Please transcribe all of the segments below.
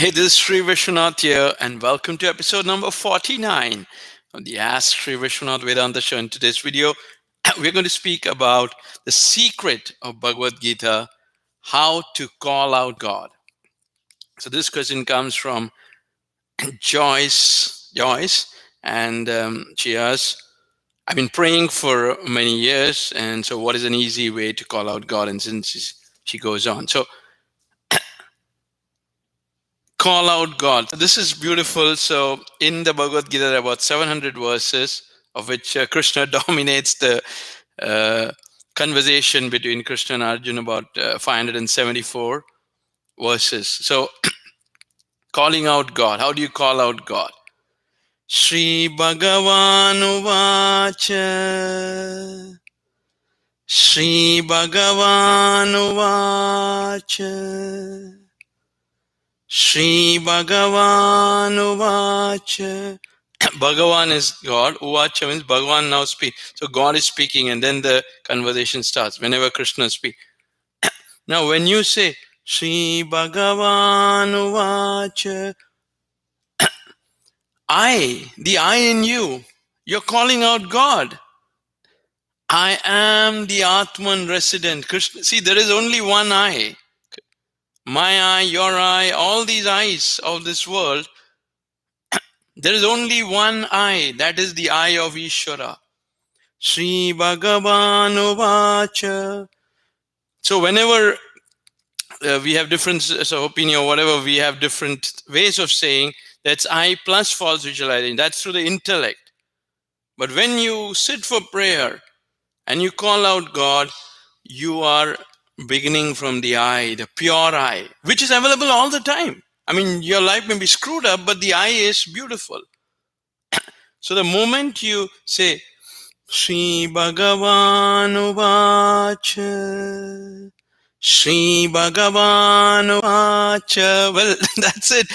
Hey, this is Sri Vishwanath here, and welcome to episode number 49 of the Ask Sri Vishwanath Vedanta show. In today's video, we're going to speak about the secret of Bhagavad Gita, how to call out God. So, this question comes from Joyce, and she asks, I've been praying for many years, and so what is an easy way to call out God? And since she goes on. So, call out God. This is beautiful. So in the Bhagavad Gita, there are about 700 verses, of which Krishna dominates the uh, conversation between Krishna and Arjuna, about 574 verses. So calling out God. How do you call out God? Shri Bhagavan Uvacha. Shri Bhagavan Uvacha. Shri Bhagavan Uvacha. Bhagavan is God. Uvacha means Bhagavan now speak. So God is speaking, and then the conversation starts whenever Krishna speaks. Now, when you say Shri Bhagavan Uvacha, the I in you, you're calling out God. I am the Atman resident. Krishna, see, there is only one I. My eye, your eye, all these eyes of this world. There is only one I, that is the I of Ishvara. Sri Bhagavan Uvacha. So whenever we have differences of opinion or whatever, we have different ways of saying that's I plus false visualization. That's through the intellect. But when you sit for prayer and you call out God, you are beginning from the I, the pure I, which is available all the time. I mean, your life may be screwed up, but the I is beautiful. So the moment you say, Shri Bhagavan Uvacha, Shri Bhagavan Uvacha, well, that's it.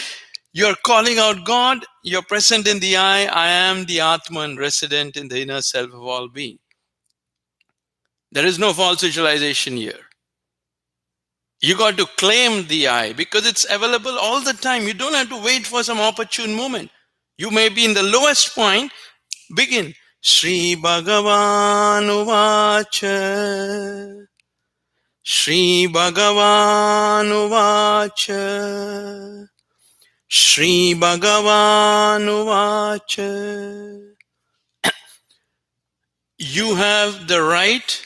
You're calling out God, you're present in the I am the Atman, resident in the inner self of all being. There is no false visualization here. You got to claim the I because it's available all the time. You don't have to wait for some opportune moment. You may be in the lowest point. Begin. Shri Bhagavan Uvacha. Shri Bhagavan Uvacha. Shri Bhagavan Uvacha. You have the right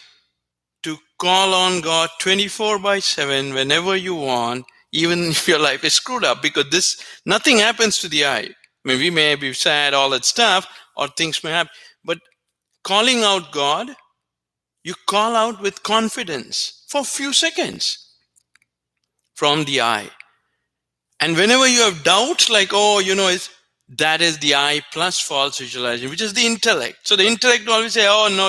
to call on God 24/7 whenever you want, even if your life is screwed up, because nothing happens to the I. I mean, we may be sad, all that stuff, or things may happen, but calling out God, you call out with confidence for a few seconds from the I. And whenever you have doubts, like, that is the I plus false visualization, which is the intellect. So the intellect will always say, oh, no,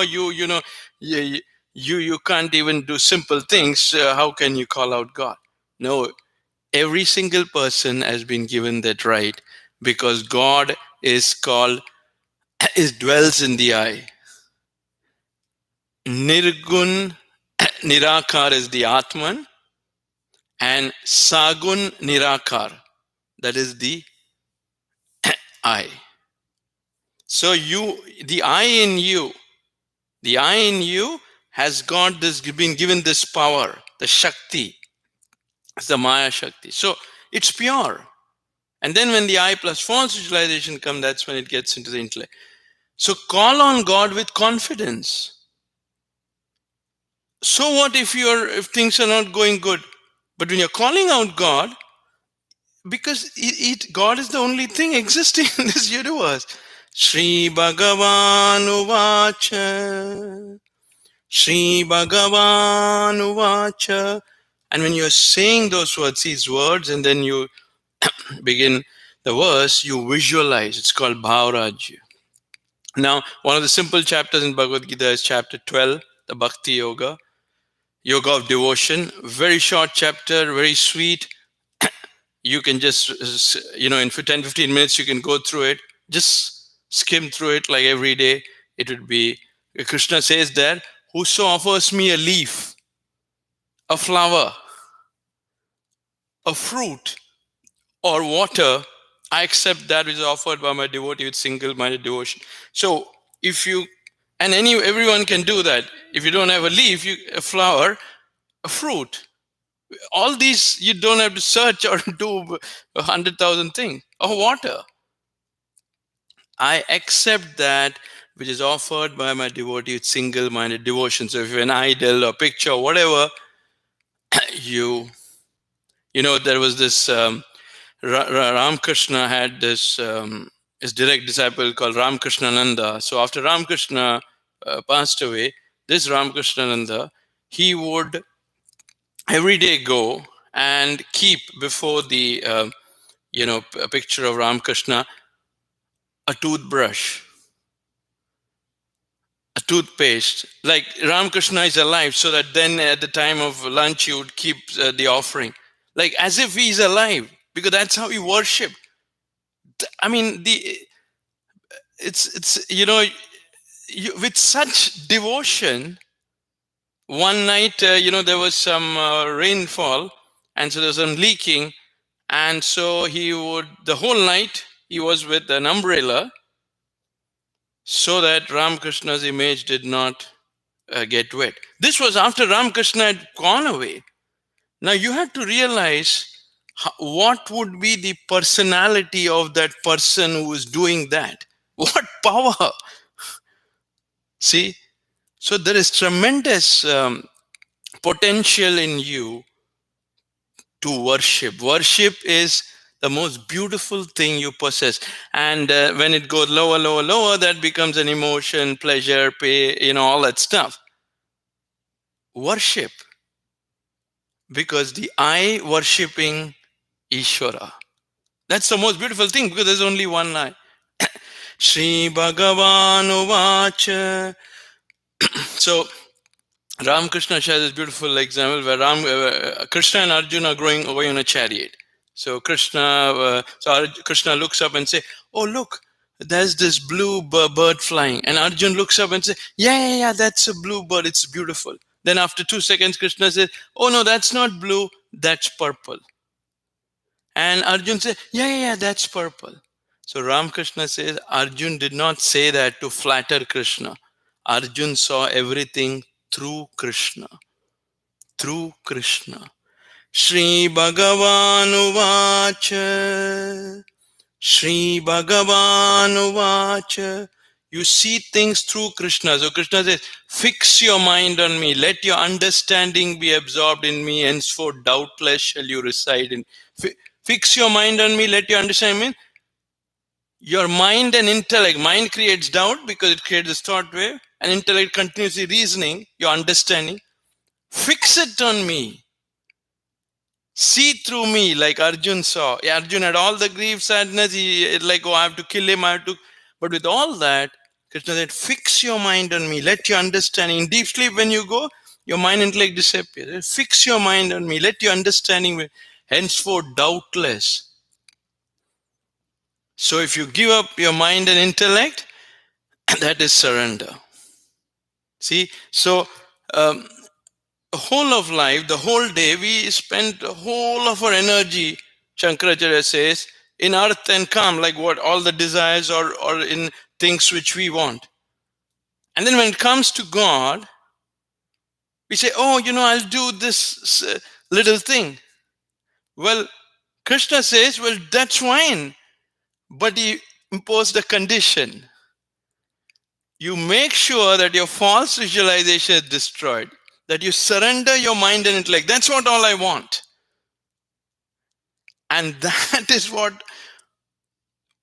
you can't even do simple things. How can you call out God? No, every single person has been given that right because God is dwells in the I. Nirgun Nirakar is the Atman, and Sagun Nirakar, that is the I. So the I in you has been given this power, the Shakti, it's the Maya Shakti. So it's pure. And then when the I plus false visualization comes, that's when it gets into the intellect. So call on God with confidence. So what if things are not going good? But when you're calling out God, because God is the only thing existing in this universe. Shri Bhagavan Uvacha. Shri Bhagavan Uvacha. And when you're saying these words, and then you begin the verse, you visualize. It's called Bhavrajya. Now, one of the simple chapters in Bhagavad Gita is chapter 12, the Bhakti Yoga of devotion. Very short chapter, very sweet. You can just, in 10-15 minutes, you can go through it. Just skim through it like every day. It would be, Krishna says there, whoso offers me a leaf, a flower, a fruit, or water, I accept that which is offered by my devotee with single-minded devotion. So if you, and everyone can do that. If you don't have a leaf, a flower, a fruit, all these you don't have to search or do 100,000 things. Or water, I accept that which is offered by my devotee with single-minded devotion. So if you have an idol or picture or whatever, you there was this Ramakrishna had this his direct disciple called Ramakrishnananda. So after Ramakrishna passed away, this Ramakrishnananda, he would every day go and keep before the a picture of Ramakrishna a toothbrush, a toothpaste. Like Ramakrishna is alive, so that then at the time of lunch you would keep the offering, like as if he is alive, because that's how he worshipped. I mean, it's with such devotion. One night, there was some rainfall, and so there was some leaking, and so the whole night he was with an umbrella so that Ramakrishna's image did not get wet. This was after Ramakrishna had gone away. Now you have to realize what would be the personality of that person who is doing that. What power! See, so there is tremendous potential in you to worship. Worship is the most beautiful thing you possess. And when it goes lower, lower, lower, that becomes an emotion, pleasure, pay, all that stuff. Worship. Because the I worshipping Ishvara. That's the most beautiful thing, because there's only one I. Sri Bhagavan Uvacha. So Ramakrishna shares this beautiful example where Krishna and Arjuna are going on a chariot. So Krishna looks up and say, "Oh, look, there's this blue bird flying." And Arjuna looks up and say, "Yeah, that's a blue bird. It's beautiful." Then after 2 seconds, Krishna says, "Oh no, that's not blue. That's purple." And Arjuna says, "Yeah, that's purple." So Ramakrishna says, Arjuna did not say that to flatter Krishna. Arjuna saw everything through Krishna. Through Krishna. Sri Bhagavan Uvacha. Sri Bhagavan Uvacha. You see things through Krishna. So Krishna says, fix your mind on me. Let your understanding be absorbed in me. Henceforth, doubtless shall you reside in. Fix your mind on me. Let your understanding. Your mind and intellect. Mind creates doubt because it creates this thought wave. And intellect continuously reasoning, your understanding. Fix it on me. See through me, like Arjun saw. Yeah, Arjun had all the grief, sadness. He like, I have to kill him. But with all that, Krishna said, fix your mind on me. Let your understanding. In deep sleep, when you go, your mind and intellect disappear. Fix your mind on me. Let your understanding. Henceforth, doubtless. So if you give up your mind and intellect, that is surrender. See, so the whole of life, the whole day, we spend the whole of our energy, Shankaracharya says, in earth and calm, like what? All the desires or in things which we want. And then when it comes to God, we say, I'll do this little thing. Well, Krishna says, well, that's fine. But he imposed a condition. You make sure that your false visualization is destroyed, that you surrender your mind and intellect. That's what all I want. And that is what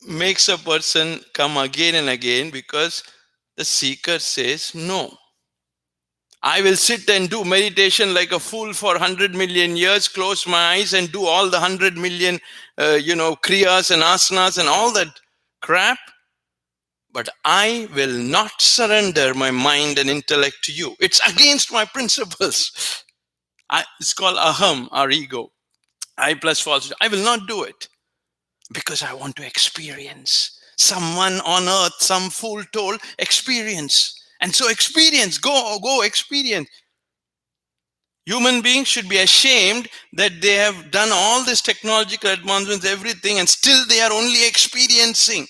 makes a person come again and again, because the seeker says, no. I will sit and do meditation like a fool for 100 million years, close my eyes and do all the 100 million, kriyas and asanas and all that crap. But I will not surrender my mind and intellect to you. It's against my principles. It's called aham, our ego. I plus falsehood. I will not do it because I want to experience. Someone on earth, some fool told, experience. And so experience, go experience. Human beings should be ashamed that they have done all this technological advancements, everything, and still they are only experiencing.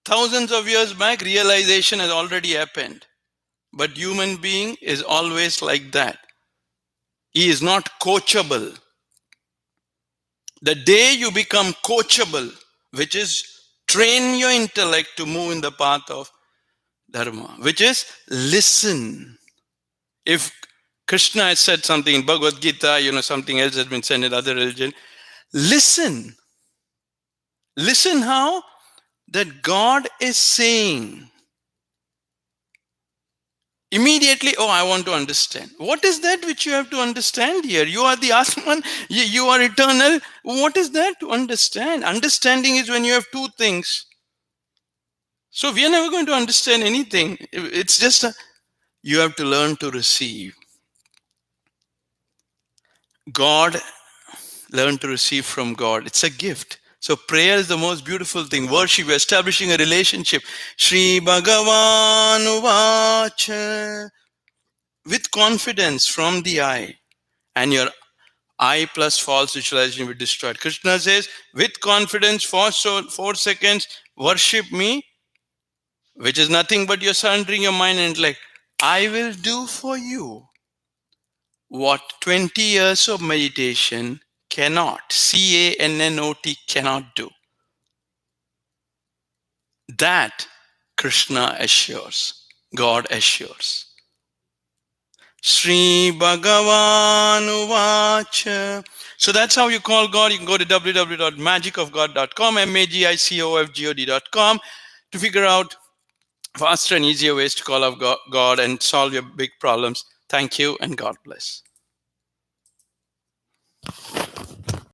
Thousands of years back, realization has already happened. But human being is always like that. He is not coachable. The day you become coachable, which is train your intellect to move in the path of dharma, which is listen. If Krishna has said something in Bhagavad Gita, something else has been said in other religion, listen. Listen how? That God is saying. Immediately, oh, I want to understand. What is that which you have to understand here? You are the Atman, you are eternal. What is that to understand? Understanding is when you have two things. So we are never going to understand anything. It's just you have to learn to receive. God, learn to receive from God. It's a gift. So prayer is the most beautiful thing. Worship, establishing a relationship. Shri Bhagavan Uvacha. With confidence from the I. And your I plus false visualization will be destroyed. Krishna says, with confidence for 4 seconds, worship me, which is nothing but you're surrendering your mind and intellect. I will do for you what 20 years of meditation cannot, CANNOT cannot do. That Krishna assures, God assures. Sri Bhagavan Uvacha. So that's how you call God. You can go to www.magicofgod.com, magicofgod.com to figure out faster and easier ways to call out God and solve your big problems. Thank you and God bless.